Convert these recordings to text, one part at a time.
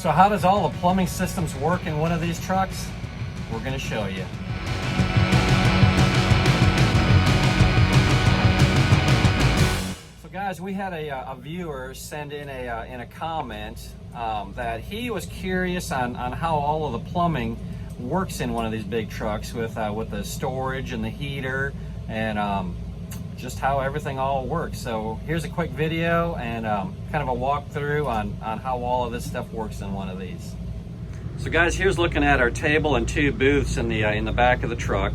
So how does all the plumbing systems work in one of these trucks? We're going to show you. So guys, we had a viewer send in a comment that he was curious on how all of the plumbing works in one of these big trucks with the storage and the heater and just how everything all works. So here's a quick video and kind of a walkthrough on how all of this stuff works in one of these. So guys, here's looking at our table and two booths in the back of the truck,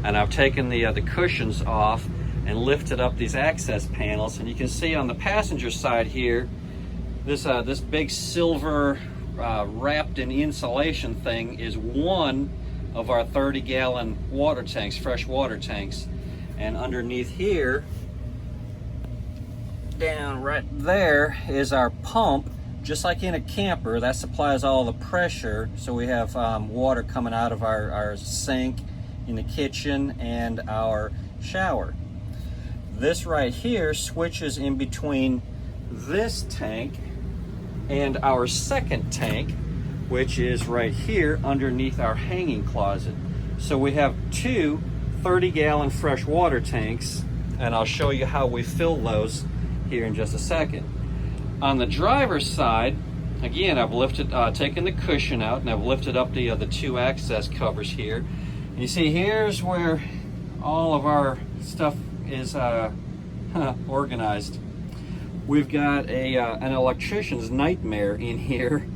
and I've taken the cushions off and lifted up these access panels, and you can see on the passenger side here this big silver wrapped in insulation thing is one of our 30-gallon water tanks, fresh water tanks. And underneath here, down right there, is our pump, just like in a camper, that supplies all the pressure. So we have water coming out of our sink in the kitchen and our shower. This right here switches in between this tank and our second tank, which is right here underneath our hanging closet. So we have two 30-gallon fresh water tanks, and I'll show you how we fill those here in just a second. On the driver's side, again, I've taken the cushion out, and I've lifted up the two access covers here. And you see, here's where all of our stuff is organized. We've got an electrician's nightmare in here.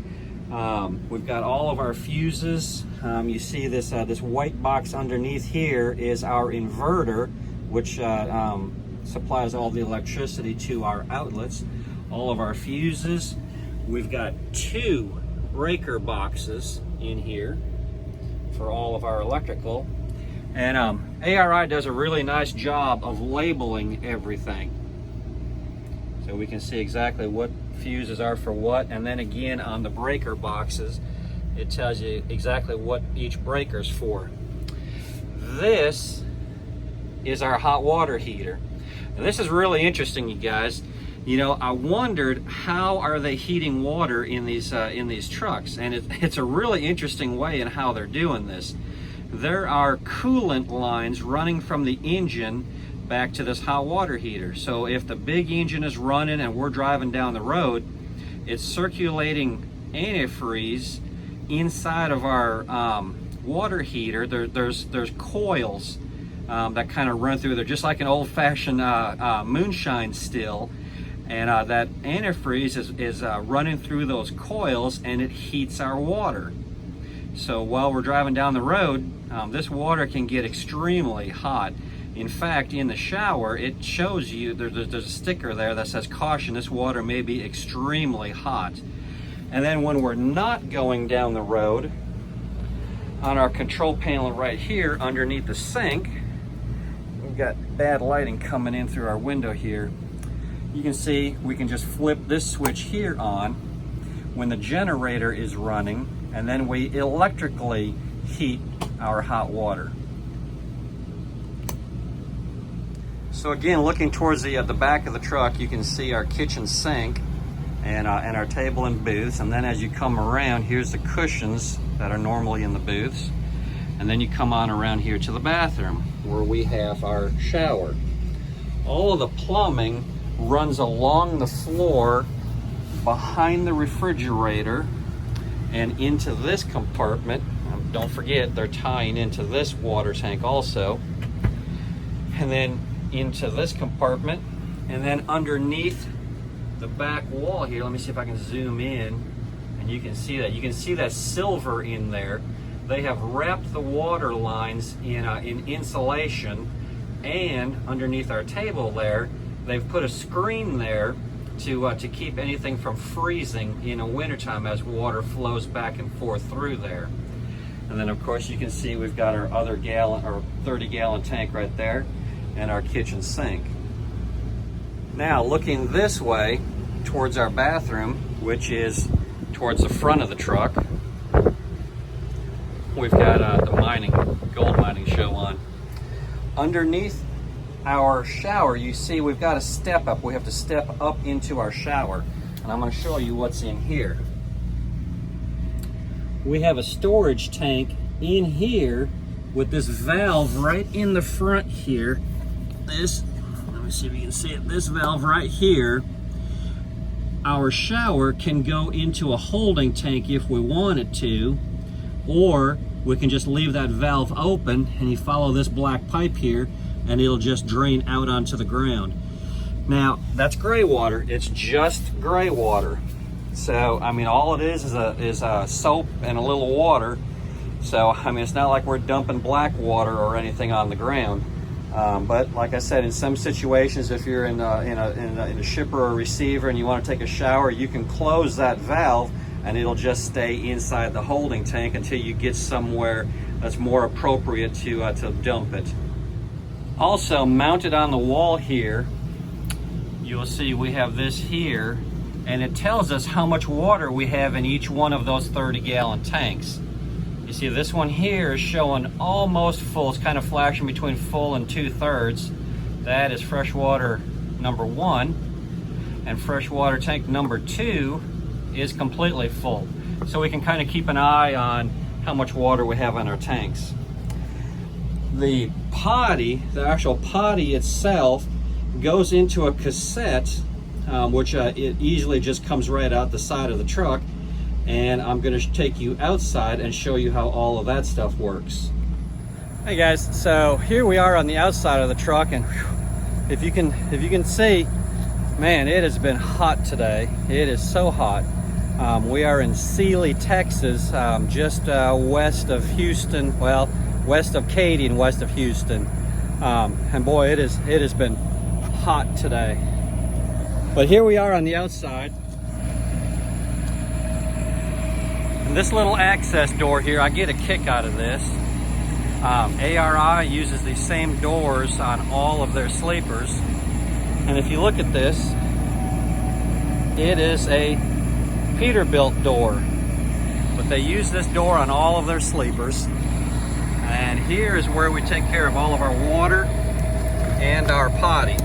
We've got all of our fuses. You see this white box underneath here is our inverter, which supplies all the electricity to our outlets. All of our fuses. We've got two breaker boxes in here for all of our electrical. And ARI does a really nice job of labeling everything, so we can see exactly what fuses are for what. And then again, on the breaker boxes, it tells you exactly what each breaker's for. This is our hot water heater. And this is really interesting, you guys. You know, I wondered, how are they heating water in these trucks? And it's a really interesting way in how they're doing this. There are coolant lines running from the engine back to this hot water heater. So if the big engine is running and we're driving down the road, it's circulating antifreeze inside of our water heater. There's coils that kind of run through there, just like an old-fashioned moonshine still. And that antifreeze is running through those coils, and it heats our water. So while we're driving down the road, this water can get extremely hot. In fact, in the shower, it shows you, there's a sticker there that says, caution, this water may be extremely hot. And then when we're not going down the road, on our control panel right here underneath the sink, we've got bad lighting coming in through our window here. You can see we can just flip this switch here on when the generator is running, and then we electrically heat our hot water. So again, looking towards the back of the truck, you can see our kitchen sink and our table and booths. And then as you come around, here's the cushions that are normally in the booths. And then you come on around here to the bathroom where we have our shower. All of the plumbing runs along the floor behind the refrigerator and into this compartment. Don't forget, they're tying into this water tank also. And then into this compartment, and then underneath the back wall here, let me see if I can zoom in, and you can see that silver in there. They have wrapped the water lines in insulation, and underneath our table there, they've put a screen there to keep anything from freezing in the wintertime as water flows back and forth through there. And then of course you can see we've got our other 30-gallon tank right there, and our kitchen sink. Now looking this way towards our bathroom, which is towards the front of the truck, we've got the gold mining show on. Underneath our shower, you see we've got a step up. We have to step up into our shower, and I'm going to show you what's in here. we have a storage tank in here with this valve right in the front here. This, let me see if you can see it, this valve right here. Our shower can go into a holding tank if we want it to, or we can just leave that valve open and you follow this black pipe here and it'll just drain out onto the ground. Now, that's gray water. It's just gray water. So, I mean, all it is a soap and a little water. So, I mean, it's not like we're dumping black water or anything on the ground. But like I said, in some situations, if you're in a shipper or receiver and you want to take a shower, you can close that valve and it'll just stay inside the holding tank until you get somewhere that's more appropriate to dump it. Also, mounted on the wall here, you'll see we have this here, and it tells us how much water we have in each one of those 30-gallon tanks. You see this one here is showing almost full. It's kind of flashing between full and 2/3. That is freshwater number 1, and freshwater tank number 2 is completely full. So we can kind of keep an eye on how much water we have in our tanks. The potty, the actual potty itself, goes into a cassette, which it easily just comes right out the side of the truck. And I'm going to take you outside and show you how all of that stuff works. Hey guys, so here we are on the outside of the truck, and whew, if you can see, man, it has been hot today. It is so hot. We are in Sealy, Texas, just west of Houston. Well, west of Katy and west of Houston. And boy, it has been hot today. But here we are on the outside. And this little access door here, I get a kick out of this. ARI uses these same doors on all of their sleepers. And if you look at this, it is a Peterbilt door. But they use this door on all of their sleepers. And here is where we take care of all of our water and our potty.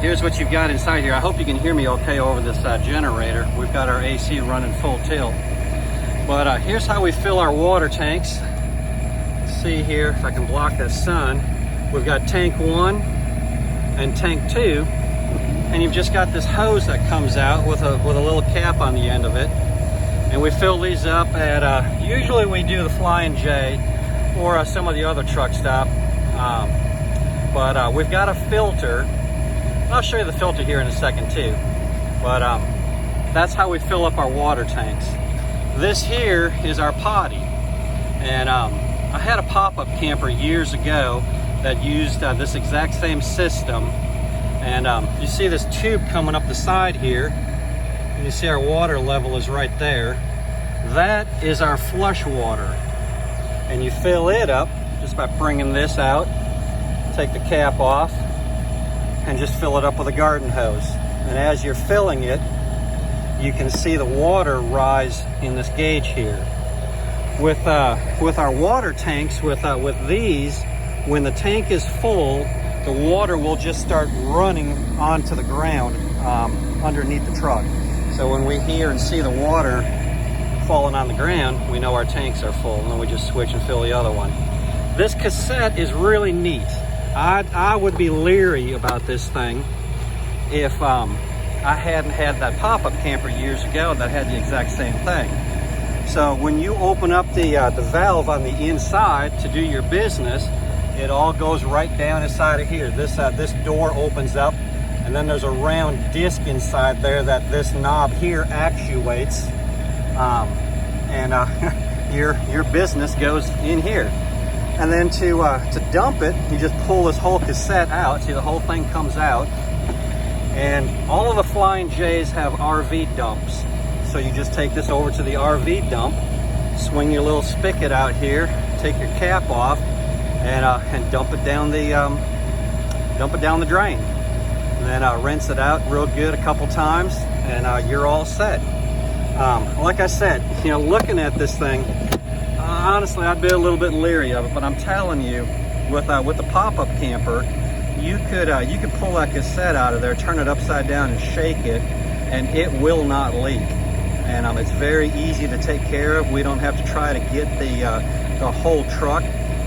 Here's what you've got inside here. I hope you can hear me okay over this generator. We've got our AC running full tilt. But here's how we fill our water tanks. Let's see here if I can block that sun. We've got tank 1 and tank 2. And you've just got this hose that comes out with a little cap on the end of it. And we fill these up at, usually we do the Flying J or some of the other truck stop. But we've got a filter. I'll show you the filter here in a second too. But that's how we fill up our water tanks. This here is our potty. And I had a pop-up camper years ago that used this exact same system. And you see this tube coming up the side here. And you see our water level is right there. That is our flush water. And you fill it up just by bringing this out. Take the cap off and just fill it up with a garden hose. And as you're filling it, you can see the water rise in this gauge here. With our water tanks, with these, when the tank is full, the water will just start running onto the ground underneath the truck. So when we hear and see the water falling on the ground, we know our tanks are full, and then we just switch and fill the other one. This cassette is really neat. I would be leery about this thing if I hadn't had that pop-up camper years ago that had the exact same thing. So when you open up the valve on the inside to do your business, it all goes right down inside of here. This door opens up, and then there's a round disc inside there that this knob here actuates, and your business goes in here. And then to dump it, you just pull this whole cassette out. See, the whole thing comes out. And all of the Flying J's have RV dumps. So you just take this over to the RV dump, swing your little spigot out here, take your cap off, and dump it down the drain. And then rinse it out real good a couple times, and you're all set. Like I said, looking at this thing, honestly, I'd be a little bit leery of it, but I'm telling you, with the pop-up camper, you could pull that cassette out of there, turn it upside down and shake it, and it will not leak. and it's very easy to take care of. We don't have to try to get the whole truck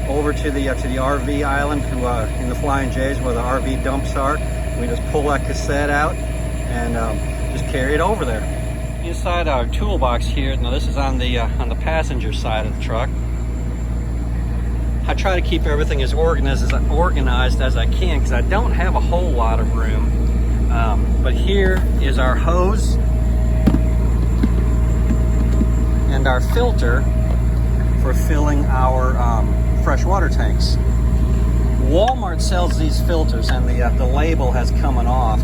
over to the RV island in the Flying J's where the RV dumps are. We just pull that cassette out and just carry it over there. Inside our toolbox here, now this is on the passenger side of the truck. I try to keep everything as organized as I can because I don't have a whole lot of room. But here is our hose and our filter for filling our freshwater tanks. Walmart sells these filters, and the label has come off.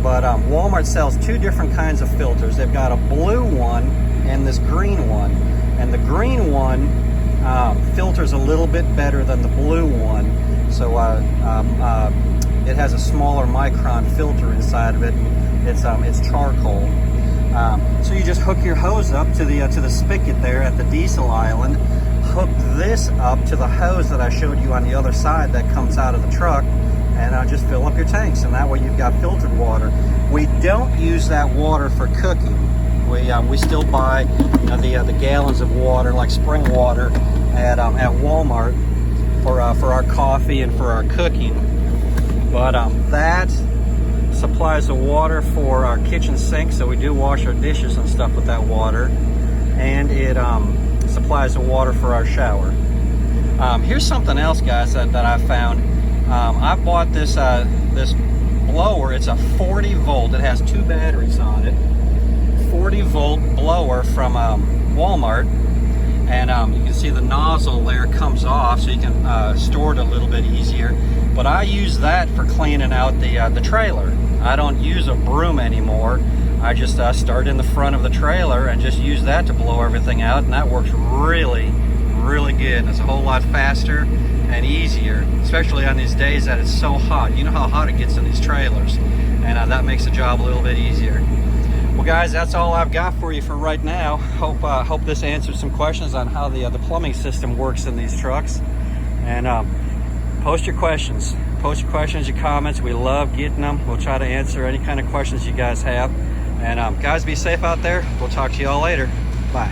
But Walmart sells two different kinds of filters. They've got a blue one and this green one. And the green one filters a little bit better than the blue one. So it has a smaller micron filter inside of it. It's charcoal. So you just hook your hose up to the spigot there at the diesel island. Hook this up to the hose that I showed you on the other side that comes out of the truck, and just fill up your tanks, and that way you've got filtered water. We don't use that water for cooking. We still buy the gallons of water, like spring water, at Walmart for our coffee and for our cooking. But that supplies the water for our kitchen sink, so we do wash our dishes and stuff with that water, and it supplies the water for our shower. Here's something else, guys, that I found. I bought this blower. It's a 40 volt. It has two batteries on it. 40 volt blower from Walmart, and you can see the nozzle there comes off, so you can store it a little bit easier. But I use that for cleaning out the trailer. I don't use a broom anymore. I just start in the front of the trailer and just use that to blow everything out, and that works really, really good. And it's a whole lot faster and easier, especially on these days that it's so hot. You know how hot it gets in these trailers, and that makes the job a little bit easier. Well, guys, that's all I've got for you for right now. Hope this answers some questions on how the plumbing system works in these trucks. And post your questions. Post your questions, your comments. We love getting them. We'll try to answer any kind of questions you guys have. And guys, be safe out there. We'll talk to you all later. Bye.